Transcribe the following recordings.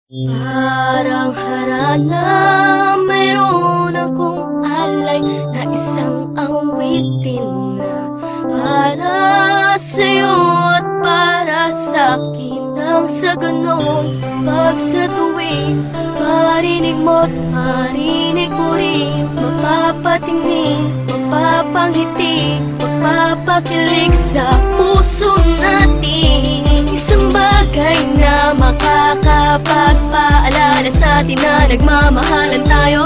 Parang harana, mayroon akong alay na isang awitin na para sa'yo at para sa'kin. Nang sa ganon, pag sa tuwing marinig mo't marinig ko rin, mapapatingin, mapapangiti, mapapakilig sa puso natin. Isang bagay na makakapagpaalala sa atin na nagmamahalan tayo.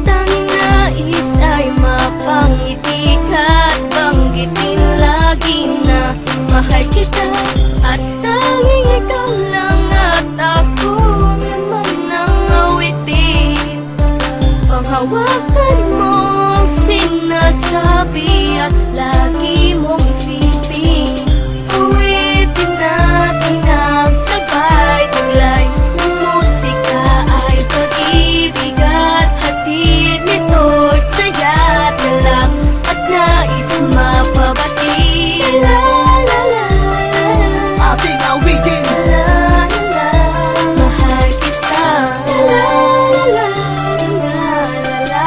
Tanging nais ay mapangiti ka at banggitin lagi na mahal kita. At tanging ikaw lang at ako naman ang awitin. Panghawakan mo ang sinasabi at lagi mong isipin. Awitin natin ang sabay taglay ng musika ay pag-ibig at hatid nito'y saya at galak at nais mapabati. La la la la, ating awitin. la la, mahal kita. La la la la,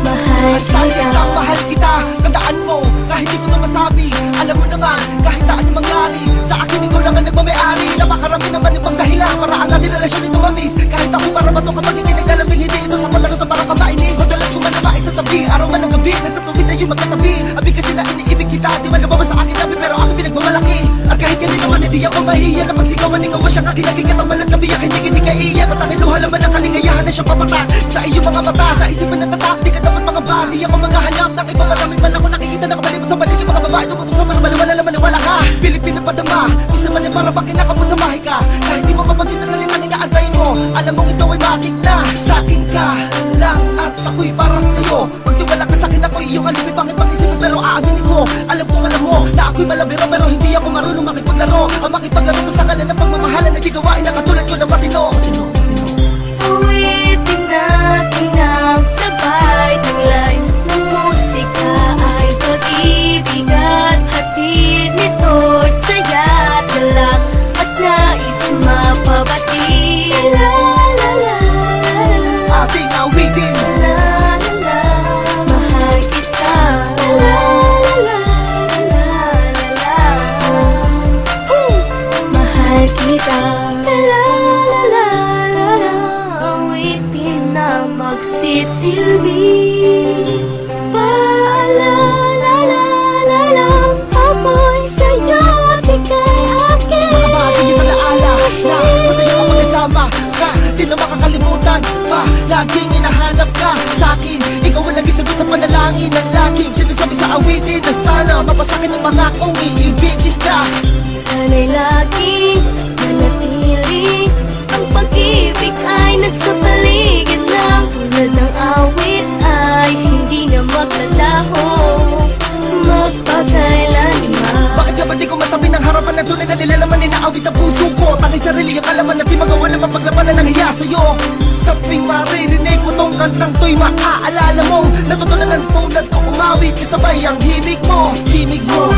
mahal Sabi kita. ka, mahal kita. Tandaan mo, kahit di ko na masabi. Alam mo naman, kahit na anong mangyari, sa akin ikaw lang ang nagmamayari. Napakarami naman ibang dahilan para ang ating relasyon ito mamis. Kahit ako para bato kapag hindi naglalambing, hindi ito sa palaro sa parang kamainis. Madalas ko man naman sa tabi, araw man ng gabi, nasa tuwid na yung magkatabi. Abi kasi na iniibig kita, di man nabawa sa akin labi, pero aking pinagmamalaki. At kahit yan din naman, hindi ako mahiya na pagsigawan, ikaw siyang aking naging katawan at nabiyak, hindi ka iiyak. At aking luha naman ang kalingayahan na siyang papatak sa iyong mga mata, sa isipan na tatak. Di ka dapat mga ba, di ako maghahanap ng iba, maraming man ako nakikita na kabalibot sa paligid. Mga babae tumutok sa marmal, wala naman wala ka. Pilipin ang padama, isa man ay para bang kinakapasamahe ka. Kahit di mo mabanggit na salitang inaantay mo, alam mong ito ay bakit na sa akin ka lang at ako'y para sa'yo. Magtiwala ka sa'kin, ako'y iyong alibay. Bakit pag-isip mo pero aaminin ko, alam mo na ako'y malabiro, pero hindi ako marunong makipaglaro. Ang makipaglarito sa kalan ng pagmamahalan na di gawain na katulad ko na matino. Awitin natin ang sabay taglay ng musika ay pag-ibig at hatid nito'y saya at galak at nais mapabati. La la la la, Ating awitin. la la la, mahal kita. La la la la la, mahal kita. La la la la la, awitin na magsisilbi. Paalala la la la, ako'y sa'yo at ika'y akin. Mga bagay yung alaala na masaya ka magkasama ka, di na makakalimutan pa. Laging hinahanap ka sa'kin, ikaw ang naging sagot sa panalangin ng laging sinasabi sa awitin na sana mapasakin ang mga kong iibigin ka. Sana'y laging manatili ang pag-ibig ay nasa paligid lang. Tulad ng awit ay hindi na maglalaho magpakailanman. Bakit ka ba di ko masabi ng harapan na tunay na nilalaman inaawit ang puso ko? Tanging sarili ang kalaman na di magawa na mapaglabanan ng hiya sa'yo. Sa tuwing maririnig mo tong kantang to'y maaalala mong natutunan ng tulad ko umawit kasabay ang himig mo. Himig mo.